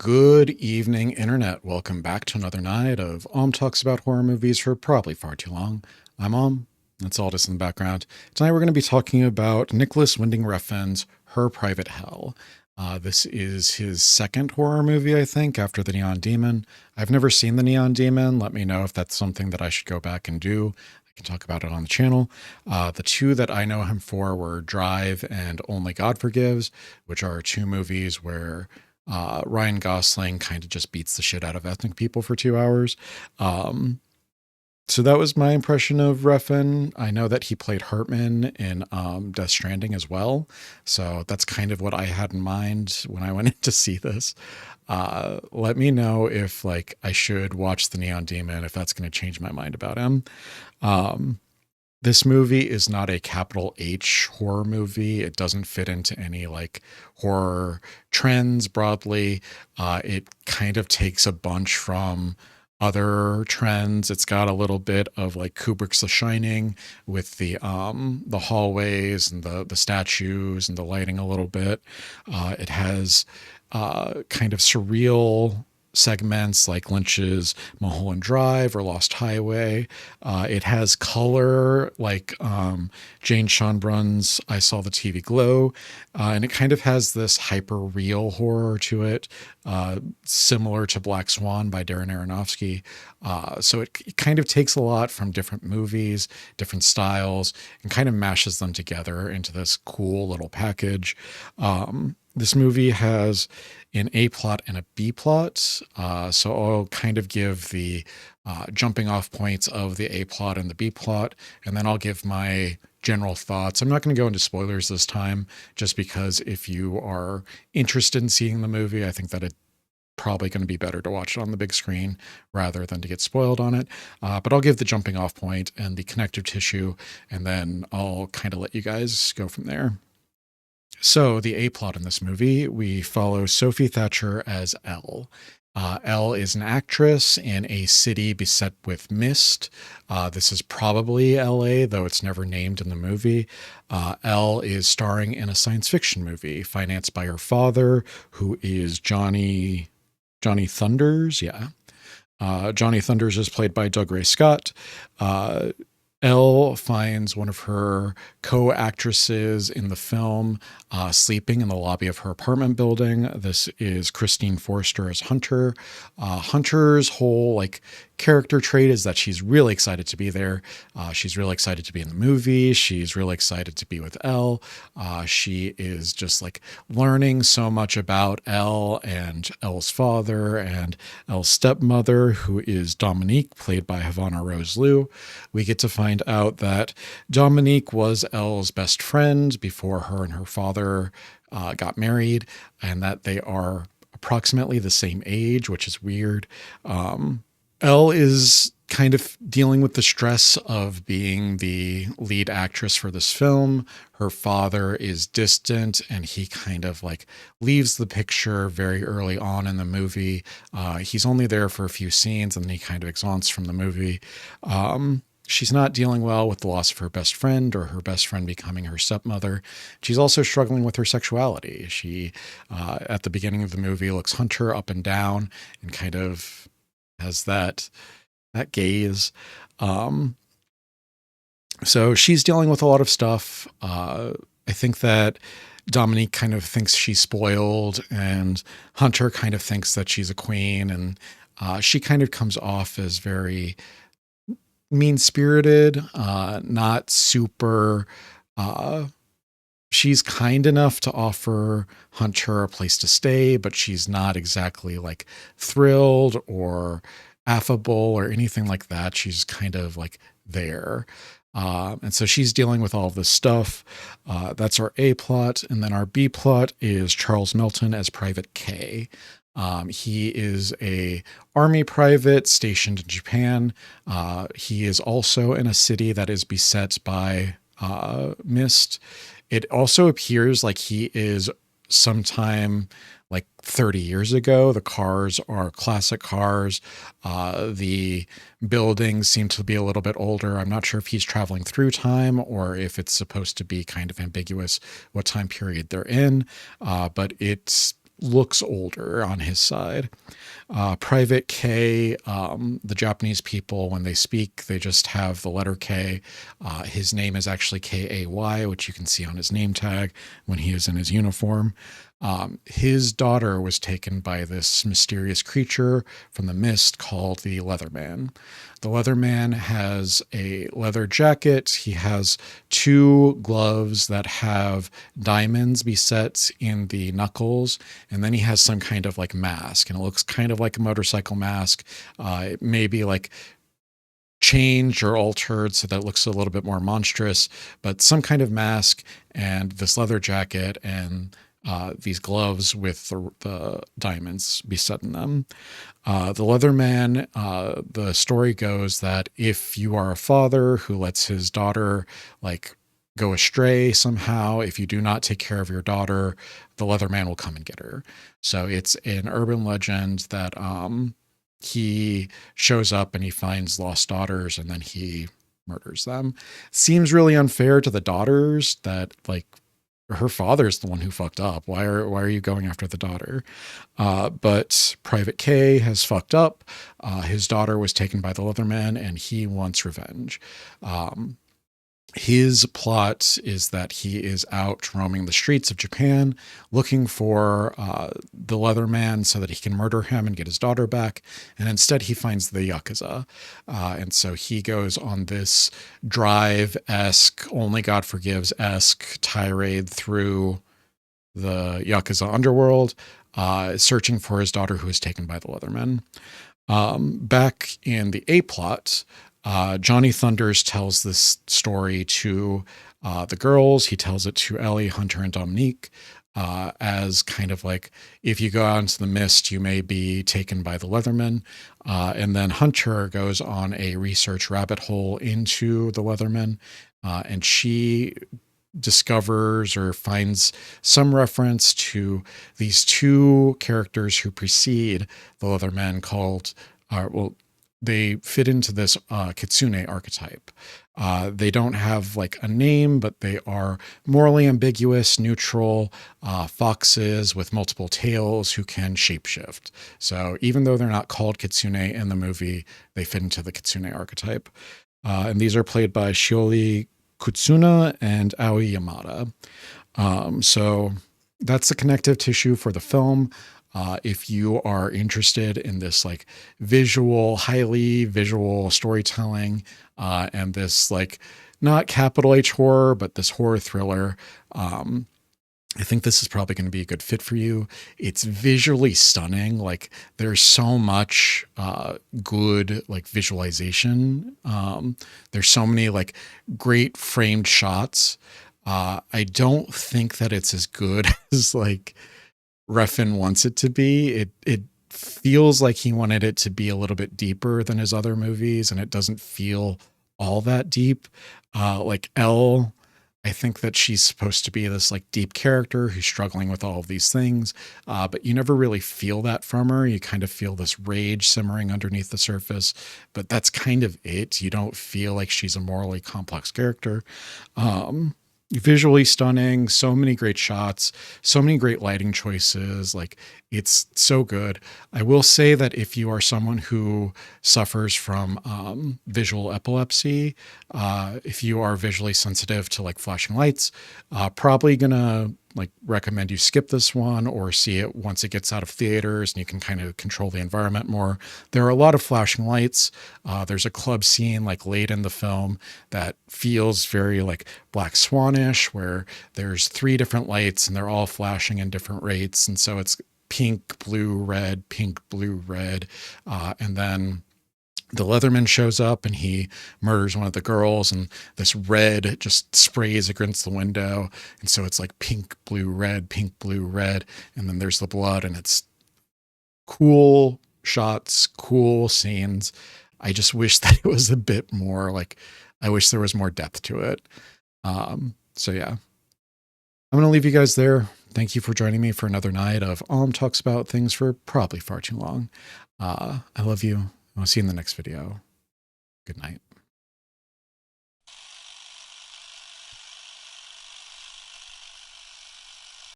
Good evening, Internet. Welcome back to another night of Talks about horror movies for probably far too long. I'm That's all just in the background. Tonight we're going to be talking about Nicolas Winding Refn's Her Private Hell. This is his second horror movie, I think, after The Neon Demon. I've never seen The Neon Demon. Let me know if that's something that I should go back and do. I can talk about it on the channel. The two that I know him for were Drive and Only God Forgives, which are two movies where Ryan Gosling kind of just beats the shit out of ethnic people for 2 hours. So that was my impression of Refn. I know that he played Hartman in Death Stranding as well. So that's kind of what I had in mind when I went in to see this. Let me know if I should watch The Neon Demon, if that's going to change my mind about him. This movie is not a capital H horror movie. It doesn't fit into any horror trends broadly. It kind of takes a bunch from other trends. It's got a little bit of Kubrick's The Shining with the hallways and the statues and the lighting a little bit. It has kind of surreal segments like Lynch's Mulholland Drive or Lost Highway. It has color like Jane Schonbrun's I Saw the TV Glow. And it kind of has this hyper real horror to it, similar to Black Swan by Darren Aronofsky. So it kind of takes a lot from different movies, different styles, and kind of mashes them together into this cool little package. This movie has an A plot and a B plot. So I'll kind of give the jumping off points of the A plot and the B plot, and then I'll give my general thoughts. I'm not going to go into spoilers this time, just because if you are interested in seeing the movie, I think that it's probably going to be better to watch it on the big screen rather than to get spoiled on it. But I'll give the jumping off point and the connective tissue, and then I'll kind of let you guys go from there. So the A plot in this movie, we follow Sophie Thatcher as Elle. Elle is an actress in a city beset with mist. This is probably LA, though it's never named in the movie. Elle is starring in a science fiction movie financed by her father, who is Johnny Thunders. Yeah. Johnny Thunders is played by Dougray Scott. Elle finds one of her co-actresses in the film sleeping in the lobby of her apartment building. This is Kristine Froseth as Hunter. Hunter's whole character trait is that she's really excited to be there. She's really excited to be in the movie. She's really excited to be with Elle. She is just learning so much about Elle and Elle's father and Elle's stepmother, who is Dominique, played by Havana Rose Liu. We get to find out that Dominique was Elle's best friend before her and her father got married, and that they are approximately the same age, which is weird. Elle is kind of dealing with the stress of being the lead actress for this film. Her father is distant, and he kind of leaves the picture very early on in the movie. He's only there for a few scenes, and then he kind of exhaunts from the movie. She's not dealing well with the loss of her best friend or her best friend becoming her stepmother. She's also struggling with her sexuality. She, at the beginning of the movie, looks Hunter up and down and kind of has that gaze. So she's dealing with a lot of stuff. I think that Dominique kind of thinks she's spoiled, and Hunter kind of thinks that she's a queen, and she kind of comes off as very mean-spirited, not super. She's kind enough to offer Hunter a place to stay, but she's not exactly thrilled or affable or anything like that. She's kind of there. And so she's dealing with all of this stuff. That's our A plot. And then our B plot is Charles Melton as Private K. He is a army private stationed in Japan. He is also in a city that is beset by mist. It also appears like he is sometime 30 years ago. The cars are classic cars. The buildings seem to be a little bit older. I'm not sure if he's traveling through time or if it's supposed to be kind of ambiguous what time period they're in. But it's looks older on his side. Private K, the Japanese people, when they speak, they just have the letter K. His name is actually Kay, which you can see on his name tag when he is in his uniform. His daughter was taken by this mysterious creature from the mist called the Leatherman. The Leatherman has a leather jacket. He has 2 gloves that have diamonds beset in the knuckles, and then he has some kind of like mask, and it looks kind of like a motorcycle mask. It may be like changed or altered so that it looks a little bit more monstrous, but some kind of mask and this leather jacket and these gloves with the diamonds beset in them. The Leatherman, the story goes that if you are a father who lets his daughter like go astray somehow, if you do not take care of your daughter, the Leatherman will come and get her. So it's an urban legend that he shows up and he finds lost daughters and then he murders them. Seems really unfair to the daughters that like her father's the one who fucked up. Why are you going after the daughter? But Private K has fucked up. His daughter was taken by the Leatherman and he wants revenge. His plot is that he is out roaming the streets of Japan looking for the Leatherman so that he can murder him and get his daughter back. And instead he finds the Yakuza. And so he goes on this Drive-esque, Only God Forgives-esque tirade through the Yakuza underworld, searching for his daughter who was taken by the Leatherman. Back in the A-plot, Johnny Thunders tells this story to the girls. He tells it to Ellie, Hunter, and Dominique as kind of like, if you go out into the mist, you may be taken by the Leatherman. And then Hunter goes on a research rabbit hole into the Leatherman, and she discovers or finds some reference to these 2 characters who precede the Leatherman called, they fit into this kitsune archetype. They don't have like a name, but they are morally ambiguous, neutral foxes with multiple tails who can shapeshift. So even though they're not called kitsune in the movie, they fit into the kitsune archetype. And these are played by Shioli Kutsuna and Aoi Yamada. So that's the connective tissue for the film. If you are interested in this like highly visual storytelling, and this like not capital H horror, but this horror thriller, I think this is probably going to be a good fit for you. It's visually stunning. Like there's so much good like visualization. There's so many like great framed shots. I don't think that it's as good as like Refn wants it to be. It feels like he wanted it to be a little bit deeper than his other movies, and it doesn't feel all that deep. Like Elle, I think that she's supposed to be this like deep character who's struggling with all of these things, but you never really feel that from her. You kind of feel this rage simmering underneath the surface, but that's kind of it. You don't feel like she's a morally complex character. Visually stunning, so many great shots, so many great lighting choices. Like it's so good. I will say that if you are someone who suffers from visual epilepsy, if you are visually sensitive to like flashing lights, probably gonna like recommend you skip this one or see it once it gets out of theaters and you can kind of control the environment more. There are a lot of flashing lights. There's a club scene like late in the film that feels very like Black Swanish, where there's 3 different lights and they're all flashing in different rates. And so it's pink, blue, red, pink, blue, red. And then the Leatherman shows up and he murders one of the girls, and this red just sprays against the window. And so it's like pink, blue, red, pink, blue, red. And then there's the blood, and it's cool shots, cool scenes. I just wish that it was a bit more like, I wish there was more depth to it. So yeah, I'm going to leave you guys there. Thank you for joining me for another night of talks about things for probably far too long. I love you. I'll see you in the next video. Good night.